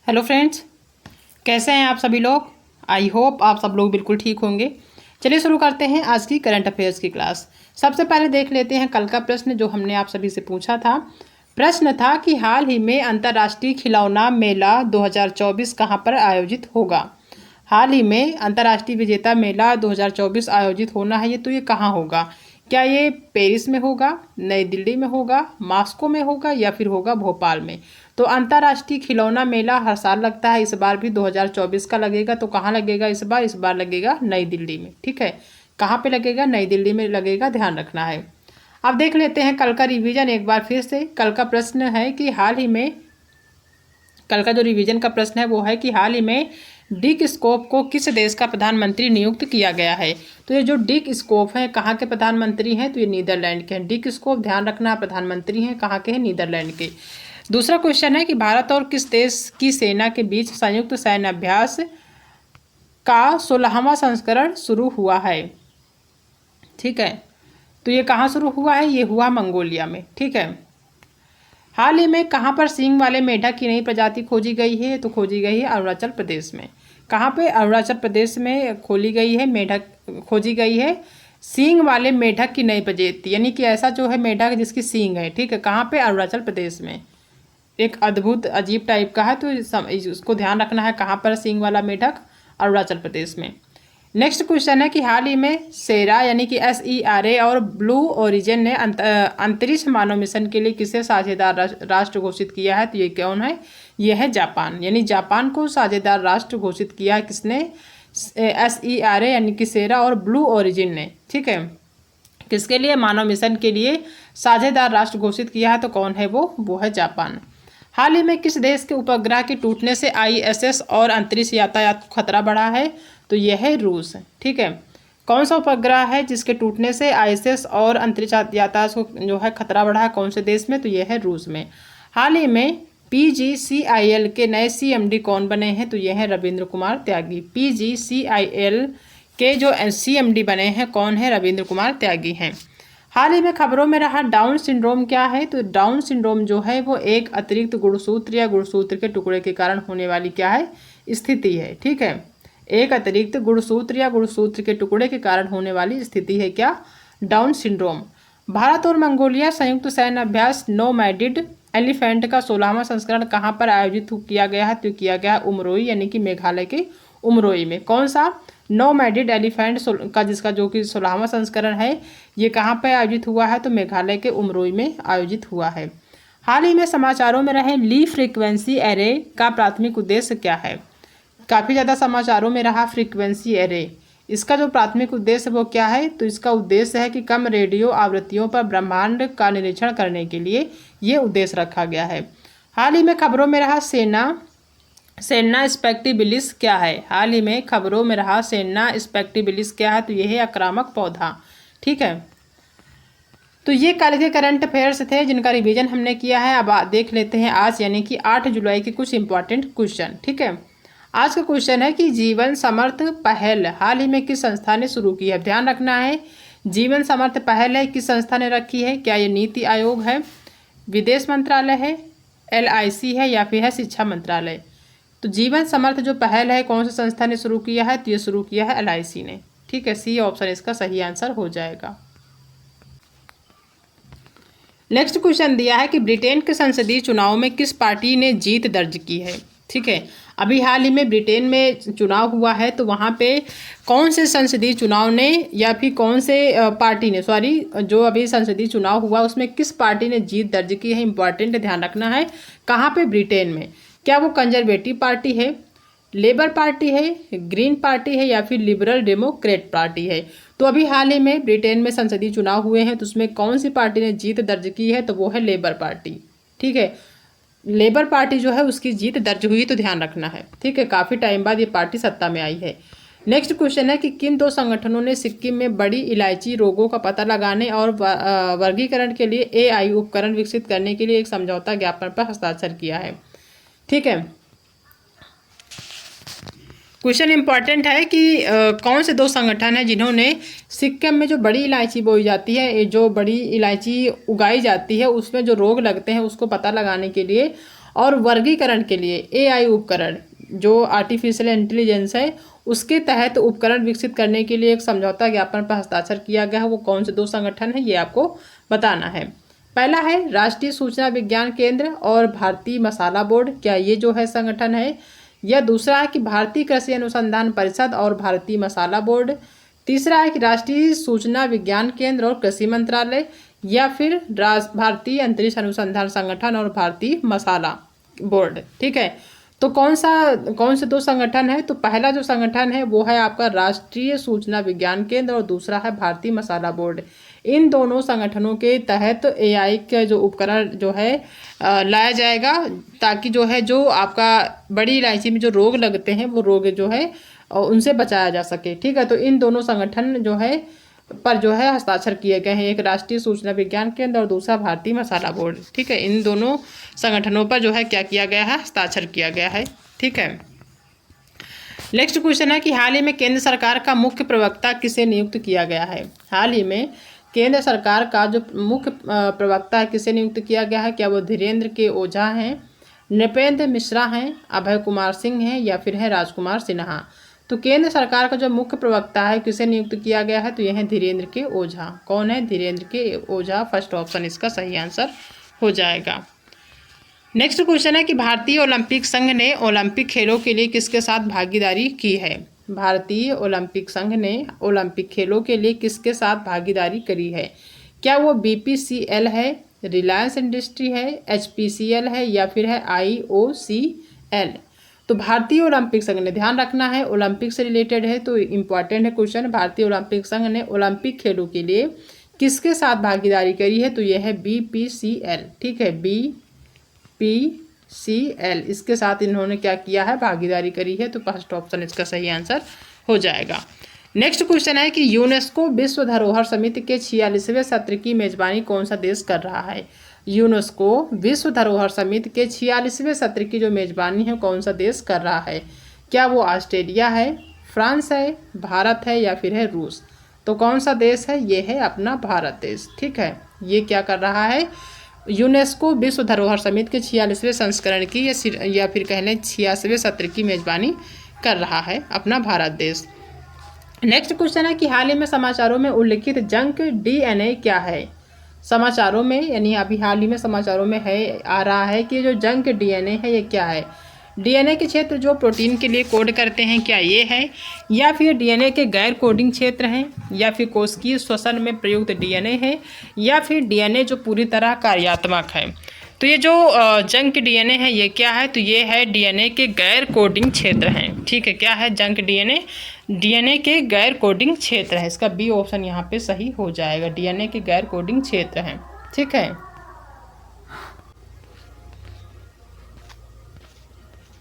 Hello friends, कैसे हैं आप सभी लोग। आई होप आप सब लोग बिल्कुल ठीक होंगे। चलिए शुरू करते हैं आज की करंट अफेयर्स की क्लास। सबसे पहले देख लेते हैं कल का प्रश्न जो हमने आप सभी से पूछा था। प्रश्न था कि हाल ही में अंतर्राष्ट्रीय खिलौना मेला 2024 कहाँ पर आयोजित होगा। हाल ही में अंतर्राष्ट्रीय विजेता मेला 2024 आयोजित होना है, ये कहाँ होगा। क्या ये पेरिस में होगा, नई दिल्ली में होगा, मॉस्को में होगा या फिर होगा भोपाल में। तो अंतर्राष्ट्रीय खिलौना मेला हर साल लगता है, इस बार भी 2024 का लगेगा। तो कहाँ लगेगा इस बार लगेगा नई दिल्ली में। ठीक है, कहाँ पे लगेगा, नई दिल्ली में लगेगा, ध्यान रखना है। अब देख लेते हैं कल का रिवीजन एक बार फिर से। कल का प्रश्न है कि हाल ही में, कल का जो रिवीजन का प्रश्न है वो है कि हाल ही में डिक स्कोप को किस देश का प्रधानमंत्री नियुक्त किया गया है। तो ये जो डिक स्कोप है कहाँ के प्रधानमंत्री हैं, तो ये नीदरलैंड के हैं। डिक स्कोप ध्यान रखना, प्रधानमंत्री हैं कहाँ के हैं, नीदरलैंड के। दूसरा क्वेश्चन है कि भारत और किस देश की सेना के बीच संयुक्त सैन्य अभ्यास का 16वां संस्करण शुरू हुआ है। ठीक है, तो ये कहाँ शुरू हुआ है, ये हुआ मंगोलिया में। ठीक है, हाल ही में कहाँ पर सींग वाले मेढक की नई प्रजाति खोजी गई है, तो खोजी गई है अरुणाचल प्रदेश में। कहाँ पे, अरुणाचल प्रदेश में खोली गई है मेढक, खोजी गई है सींग वाले मेढक की नई प्रजाति, यानी कि ऐसा जो है मेढक जिसकी सींग है। ठीक है, कहाँ पे, अरुणाचल प्रदेश में। एक अद्भुत अजीब टाइप का है, तो उसको ध्यान रखना है कहाँ पर सींग वाला मेढक, अरुणाचल प्रदेश में। नेक्स्ट क्वेश्चन है कि हाल ही में सेरा यानी कि SERA और ब्लू ओरिजिन ने अंतरिक्ष मानव मिशन के लिए किसे साझेदार राष्ट्र घोषित किया है। तो ये कौन है, ये है जापान। यानी जापान को साझेदार राष्ट्र घोषित किया है किसने, SERA यानी कि सेरा और ब्लू ओरिजिन ने। ठीक है, किसके लिए, मानव मिशन के लिए साझेदार राष्ट्र घोषित किया है। तो कौन है वो है जापान। हाल ही में किस देश के उपग्रह के टूटने से ISS और अंतरिक्ष यातायात को खतरा बढ़ा है। तो यह है रूस। ठीक है, कौन सा उपग्रह है जिसके टूटने से ISS और अंतरिक्ष यातायात को जो है खतरा बढ़ा है, कौन से देश में, तो यह है रूस में। हाल ही में PGCIL के नए CMD कौन बने हैं, तो यह है रविंद्र कुमार त्यागी। PGCIL के जो CMD बने हैं कौन है, रविंद्र कुमार त्यागी हैं। हाल ही में खबरों में रहा डाउन सिंड्रोम क्या है। तो डाउन सिंड्रोम जो है वो एक अतिरिक्त गुणसूत्र या गुणसूत्र के टुकड़े के कारण होने वाली क्या है, स्थिति है। ठीक है, एक अतिरिक्त गुणसूत्र या गुणसूत्र के टुकड़े के कारण होने वाली स्थिति है क्या, डाउन सिंड्रोम। भारत और मंगोलिया संयुक्त सैन्य अभ्यास नोमैडिड एलिफेंट का 16वां संस्करण कहाँ पर आयोजित किया गया है। तो किया गया उमरोई यानी कि मेघालय के उमरोई में। कौन सा, नोमैडिड एलिफेंट का जिसका जो कि 16वां संस्करण है, ये कहाँ पर आयोजित हुआ है, तो मेघालय के उमरोई में आयोजित हुआ है। हाल ही में समाचारों में रहे ली फ्रीक्वेंसी एरे का प्राथमिक उद्देश्य क्या है। काफ़ी ज़्यादा समाचारों में रहा फ्रीक्वेंसी एरे, इसका जो प्राथमिक उद्देश्य वो क्या है, तो इसका उद्देश्य है कि कम रेडियो आवृत्तियों पर ब्रह्मांड का निरीक्षण करने के लिए ये उद्देश्य रखा गया है। हाल ही में खबरों में रहा सेन्ना स्पेक्टिबिलिस क्या है। हाल ही में खबरों में रहा सेन्ना स्पेक्टिबिलिस क्या है, तो यह है आक्रामक पौधा। ठीक है, तो ये कल के करंट अफेयर्स थे जिनका रिवीजन हमने किया है। अब देख लेते हैं आज यानी कि 8 जुलाई के कुछ इंपॉर्टेंट क्वेश्चन। ठीक है, आज का क्वेश्चन है कि जीवन समर्थ पहल हाल ही में किस संस्था ने शुरू की है। ध्यान रखना है, जीवन समर्थ पहल है किस संस्था ने रखी है। क्या ये नीति आयोग है, विदेश मंत्रालय है, LIC है या फिर है शिक्षा मंत्रालय। तो जीवन समर्थ जो पहल है कौन सी संस्था ने शुरू किया है, तो ये शुरू किया है LIC ने। ठीक है, C ऑप्शन इसका सही आंसर हो जाएगा। नेक्स्ट क्वेश्चन दिया है कि ब्रिटेन के संसदीय चुनाव में किस पार्टी ने जीत दर्ज की है। ठीक है, अभी हाल ही में ब्रिटेन में चुनाव हुआ है, तो वहाँ पे कौन से संसदीय चुनाव ने या फिर कौन से पार्टी ने, जो अभी संसदीय चुनाव हुआ उसमें किस पार्टी ने जीत दर्ज की है, इंपॉर्टेंट ध्यान रखना है। कहाँ पे, ब्रिटेन में। क्या वो कंजर्वेटिव पार्टी है, लेबर पार्टी है, ग्रीन पार्टी है या फिर लिबरल डेमोक्रेट पार्टी है। तो अभी हाल ही में ब्रिटेन में संसदीय चुनाव हुए हैं, तो उसमें कौन सी पार्टी ने जीत दर्ज की है, तो वो है लेबर पार्टी। ठीक है, लेबर पार्टी जो है उसकी जीत दर्ज हुई, तो ध्यान रखना है। ठीक है, काफ़ी टाइम बाद ये पार्टी सत्ता में आई है। नेक्स्ट क्वेश्चन है कि किन 2 संगठनों ने सिक्किम में बड़ी इलायची रोगों का पता लगाने और वर्गीकरण के लिए AI उपकरण विकसित करने के लिए एक समझौता ज्ञापन पर हस्ताक्षर किया है। ठीक है, क्वेश्चन इंपॉर्टेंट है कि कौन से 2 संगठन हैं जिन्होंने सिक्किम में जो बड़ी इलायची बोई जाती है, जो बड़ी इलायची उगाई जाती है, उसमें जो रोग लगते हैं उसको पता लगाने के लिए और वर्गीकरण के लिए AI उपकरण जो आर्टिफिशियल इंटेलिजेंस है उसके तहत उपकरण विकसित करने के लिए एक समझौता ज्ञापन पर हस्ताक्षर किया गया है। वो कौन से 2 संगठन है ये आपको बताना है। पहला है राष्ट्रीय सूचना विज्ञान केंद्र और भारतीय मसाला बोर्ड, क्या ये जो है संगठन है। या दूसरा है कि भारतीय कृषि अनुसंधान परिषद और भारतीय मसाला बोर्ड। तीसरा है कि राष्ट्रीय सूचना विज्ञान केंद्र और कृषि मंत्रालय, या फिर भारतीय अंतरिक्ष अनुसंधान संगठन और भारतीय मसाला बोर्ड। ठीक है, तो कौन से 2 संगठन है। तो पहला जो संगठन है वो है आपका राष्ट्रीय सूचना विज्ञान केंद्र और दूसरा है भारतीय मसाला बोर्ड। इन दोनों संगठनों के तहत AI का जो उपकरण जो है लाया जाएगा, ताकि जो है जो आपका बड़ी इलायची में जो रोग लगते हैं वो रोग जो है उनसे बचाया जा सके। ठीक है, तो इन दोनों संगठन जो है पर जो है हस्ताक्षर किए गए हैं, एक राष्ट्रीय सूचना विज्ञान केंद्र और दूसरा भारतीय मसाला बोर्ड। ठीक है, इन दोनों संगठनों पर जो है क्या किया गया है, हस्ताक्षर किया गया है। ठीक है, नेक्स्ट क्वेश्चन है कि हाल ही में केंद्र सरकार का मुख्य प्रवक्ता किसे नियुक्त किया गया है। हाल ही में केंद्र सरकार का जो मुख्य प्रवक्ता है किसे नियुक्त किया गया है। क्या वो धीरेन्द्र के ओझा हैं, नृपेंद्र मिश्रा हैं, अभय कुमार सिंह हैं, या फिर है राजकुमार सिन्हा। तो केंद्र सरकार का जो मुख्य प्रवक्ता है किसे नियुक्त किया गया है, तो यह है धीरेन्द्र के ओझा। कौन है, धीरेन्द्र के ओझा। फर्स्ट ऑप्शन इसका सही आंसर हो जाएगा। नेक्स्ट क्वेश्चन है कि भारतीय ओलंपिक संघ ने ओलंपिक खेलों के लिए किसके साथ भागीदारी की है। भारतीय ओलंपिक संघ ने ओलंपिक खेलों के लिए किसके साथ भागीदारी करी है। क्या वो BPCL है, रिलायंस इंडस्ट्री है, HPCL है, या फिर है IOCL। तो भारतीय ओलंपिक संघ ने, ध्यान रखना है ओलंपिक से रिलेटेड है तो इम्पॉर्टेंट है क्वेश्चन। भारतीय ओलंपिक संघ ने ओलंपिक खेलों के लिए किसके साथ भागीदारी करी है, तो यह है BPCL। ठीक है, BPCL इसके साथ इन्होंने क्या किया है, भागीदारी करी है। तो फर्स्ट ऑप्शन इसका सही आंसर हो जाएगा। नेक्स्ट क्वेश्चन है कि यूनेस्को विश्व धरोहर समिति के 46वें सत्र की मेजबानी कौन सा देश कर रहा है। यूनेस्को विश्व धरोहर समिति के 46वें सत्र की जो मेजबानी है कौन सा देश कर रहा है। क्या वो ऑस्ट्रेलिया है, फ्रांस है, भारत है, या फिर है रूस। तो कौन सा देश है, ये है अपना भारत देश। ठीक है, ये क्या कर रहा है, यूनेस्को विश्व धरोहर समिति के 46वें संस्करण की या फिर कह लें 86वें सत्र की मेजबानी कर रहा है अपना भारत देश। नेक्स्ट क्वेश्चन है कि हाल ही में समाचारों में उल्लिखित जंक DNA क्या है। समाचारों में यानी अभी हाल ही में समाचारों में है आ रहा है कि जो जंक DNA है ये क्या है। DNA के क्षेत्र जो प्रोटीन के लिए कोड करते हैं, क्या ये है, या फिर DNA के गैर कोडिंग क्षेत्र हैं, या फिर कोशिकीय श्वसन में प्रयुक्त DNA है, या फिर DNA जो पूरी तरह कार्यात्मक है। तो ये जो जंक DNA है ये क्या है, तो ये है DNA के गैर कोडिंग क्षेत्र हैं। ठीक है, क्या है जंक DNA के गैर कोडिंग क्षेत्र है। इसका B ऑप्शन यहाँ पे सही हो जाएगा, DNA के गैर कोडिंग क्षेत्र हैं। ठीक है,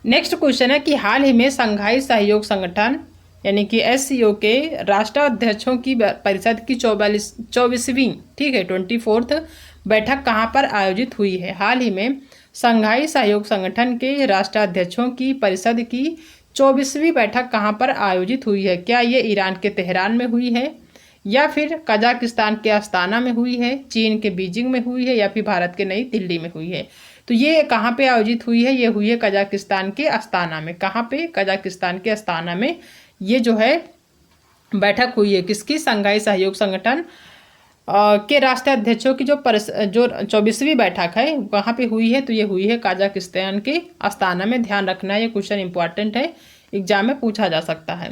नेक्स्ट क्वेश्चन है कि हाल ही में शंघाई सहयोग संगठन यानी कि SCO के राष्ट्राध्यक्षों की परिषद की 24वीं ठीक है 24th बैठक कहाँ पर आयोजित हुई है। हाल ही में शंघाई सहयोग संगठन के राष्ट्राध्यक्षों की परिषद की 24वीं बैठक कहाँ पर आयोजित हुई है। क्या ये ईरान के तेहरान में हुई है, या फिर कजाकिस्तान के अस्ताना में हुई है, चीन के बीजिंग में हुई है, या फिर भारत के नई दिल्ली में हुई है। तो ये कहाँ पे आयोजित हुई है, ये हुई है कजाकिस्तान के अस्ताना में। कहाँ पे, कजाकिस्तान के अस्ताना में ये जो है बैठक हुई है किसकी, शंघाई सहयोग संगठन के राष्ट्रीय अध्यक्षों की जो 24वीं बैठक है वहाँ पे हुई है। तो ये हुई है कजाकिस्तान के अस्ताना में। ध्यान रखना है, ये क्वेश्चन इंपॉर्टेंट है, एग्जाम में पूछा जा सकता है।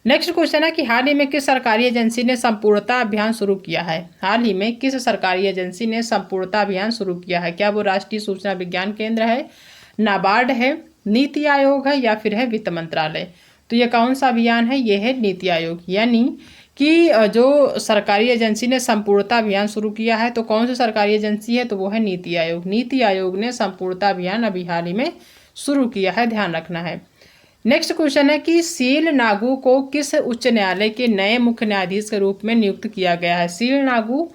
नेक्स्ट क्वेश्चन है कि हाल ही में किस सरकारी एजेंसी ने संपूर्णता अभियान शुरू किया है। हाल ही में किस सरकारी एजेंसी ने संपूर्णता अभियान शुरू किया है। क्या वो राष्ट्रीय सूचना विज्ञान केंद्र है, नाबार्ड है, नीति आयोग है, या फिर है वित्त मंत्रालय। तो ये कौन सा अभियान है, ये है नीति आयोग। यानी कि जो सरकारी एजेंसी ने संपूर्णता अभियान शुरू किया है तो कौन सी सरकारी एजेंसी है, तो वो है नीति आयोग। नीति आयोग ने संपूर्णता अभियान अभी हाल ही में शुरू किया है, ध्यान रखना है। नेक्स्ट क्वेश्चन है कि सील नागू को किस उच्च न्यायालय के नए मुख्य न्यायाधीश के रूप में नियुक्त किया गया है। सील नागू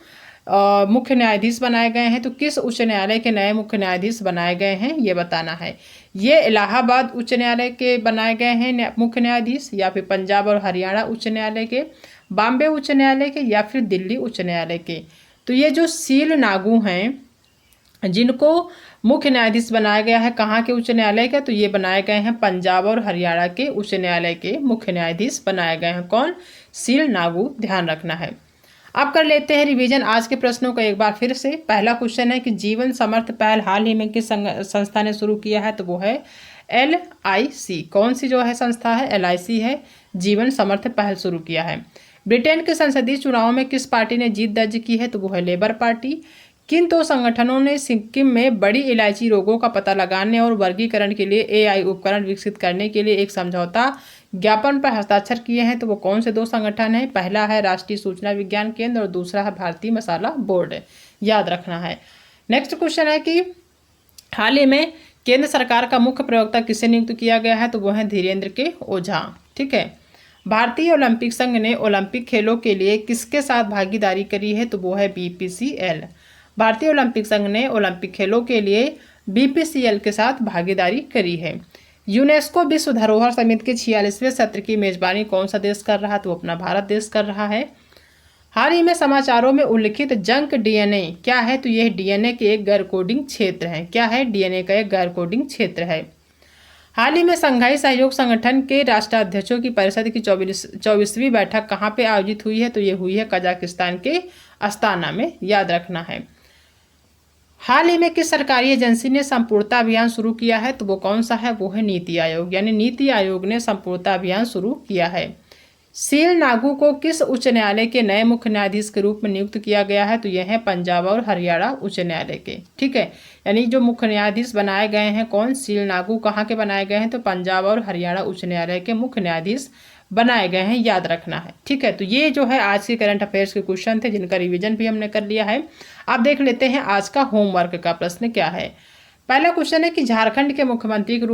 मुख्य न्यायाधीश बनाए गए हैं, तो किस उच्च न्यायालय के नए मुख्य न्यायाधीश बनाए गए हैं ये बताना है। ये इलाहाबाद उच्च न्यायालय के बनाए गए हैं मुख्य न्यायाधीश, या फिर पंजाब और हरियाणा उच्च न्यायालय के, बॉम्बे उच्च न्यायालय के, या फिर दिल्ली उच्च न्यायालय के। तो ये जो सील नागू हैं जिनको मुख्य न्यायाधीश बनाया गया है कहाँ के उच्च न्यायालय के, तो ये बनाए गए हैं पंजाब और हरियाणा के उच्च न्यायालय के मुख्य न्यायाधीश बनाए गए हैं। कौन? सील नागू, ध्यान रखना है। अब कर लेते हैं रिवीजन आज के प्रश्नों को एक बार फिर से। पहला क्वेश्चन है कि जीवन समर्थ पहल हाल ही में किस संस्था ने शुरू किया है, तो वो है LIC। कौन सी जो है संस्था है? LIC है, जीवन समर्थ पहल शुरू किया है। ब्रिटेन के संसदीय चुनाव में किस पार्टी ने जीत दर्ज की है, तो वो है लेबर पार्टी। किन दो संगठनों ने सिक्किम में बड़ी इलायची रोगों का पता लगाने और वर्गीकरण के लिए AI उपकरण विकसित करने के लिए एक समझौता ज्ञापन पर हस्ताक्षर किए हैं, तो वो कौन से दो संगठन हैं? पहला है राष्ट्रीय सूचना विज्ञान केंद्र और दूसरा है भारतीय मसाला बोर्ड, याद रखना है। नेक्स्ट क्वेश्चन है कि हाल ही में केंद्र सरकार का मुख्य प्रवक्ता किसे नियुक्त किया गया है, तो वो है धीरेन्द्र के ओझा। ठीक है। भारतीय ओलंपिक संघ ने ओलंपिक खेलों के लिए किसके साथ भागीदारी करी है, तो वो है BPCL। भारतीय ओलंपिक संघ ने ओलंपिक खेलों के लिए BPCL के साथ भागीदारी करी है। यूनेस्को विश्व धरोहर समिति के 46वें सत्र की मेजबानी कौन सा देश कर रहा है, तो अपना भारत देश कर रहा है। हाल ही में समाचारों में उल्लिखित जंक DNA क्या है, तो यह DNA के एक गैर कोडिंग क्षेत्र है। क्या है? DNA का एक गैर कोडिंग क्षेत्र है। हाल ही में संघाई सहयोग संगठन के राष्ट्राध्यक्षों की परिषद की 24वीं बैठक कहाँ पे आयोजित हुई है, तो ये हुई है कजाकिस्तान के अस्ताना में, याद रखना है। हाल ही में किस सरकारी एजेंसी ने संपूर्णता अभियान शुरू किया है, तो वो कौन सा है? वो है नीति आयोग, यानी नीति आयोग ने संपूर्णता अभियान शुरू किया है। सील नागू को किस उच्च न्यायालय के नए मुख्य न्यायाधीश के रूप में नियुक्त किया गया है, तो यह है पंजाब और हरियाणा उच्च न्यायालय के। ठीक है, यानी जो मुख्य न्यायाधीश बनाए गए हैं कौन? सील नागू कहाँ के बनाए गए हैं, तो पंजाब और हरियाणा उच्च न्यायालय के मुख्य न्यायाधीश बनाए गए हैं, याद रखना है। ठीक है, तो ये जो है आज के करंट अफेयर्स के क्वेश्चन थे जिनका रिवीजन भी हमने कर लिया है। आप देख लेते हैं आज का होमवर्क का प्रश्न क्या है। पहला क्वेश्चन है कि झारखंड के मुख्यमंत्री के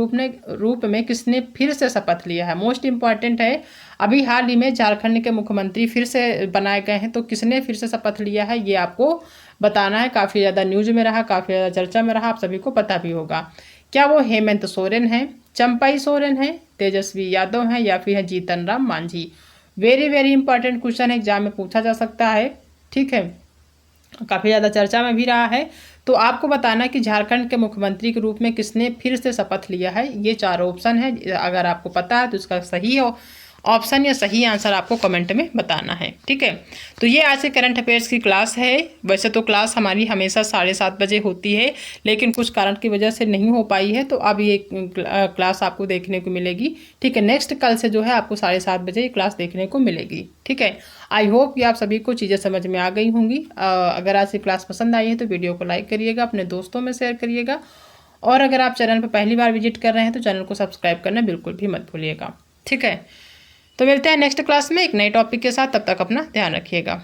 रूप में किसने फिर से शपथ लिया है। मोस्ट इंपॉर्टेंट है, अभी हाल ही में झारखंड के मुख्यमंत्री फिर से बनाए गए हैं, तो किसने फिर से शपथ लिया है ये आपको बताना है। काफ़ी ज़्यादा न्यूज में रहा, काफ़ी ज़्यादा चर्चा में रहा, आप सभी को पता भी होगा। क्या वो हेमंत सोरेन है, चंपाई सोरेन है, तेजस्वी यादव है या फिर है Jitan Ram Manjhi. Very very important question है, एग्जाम में पूछा जा सकता है। ठीक है, काफ़ी ज़्यादा चर्चा में भी रहा है। तो आपको बताना कि झारखंड के मुख्यमंत्री के रूप में किसने फिर से शपथ लिया है। ये 4 ऑप्शन है, अगर आपको पता है तो इसका सही ऑप्शन या सही आंसर आपको कमेंट में बताना है। ठीक है, तो ये आज के करंट अफेयर्स की क्लास है। वैसे तो क्लास हमारी हमेशा 7:30 बजे होती है, लेकिन कुछ कारण की वजह से नहीं हो पाई है, तो अब ये क्लास आपको देखने को मिलेगी। ठीक है, नेक्स्ट कल से जो है आपको 7:30 बजे ये क्लास देखने को मिलेगी। ठीक है, आई होप कि आप सभी को चीज़ें समझ में आ गई होंगी। अगर आज की क्लास पसंद आई है तो वीडियो को लाइक करिएगा, अपने दोस्तों में शेयर करिएगा, और अगर आप चैनल पर पहली बार विजिट कर रहे हैं तो चैनल को सब्सक्राइब करना बिल्कुल भी मत भूलिएगा। ठीक है, तो मिलते हैं नेक्स्ट क्लास में एक नए टॉपिक के साथ। तब तक अपना ध्यान रखिएगा।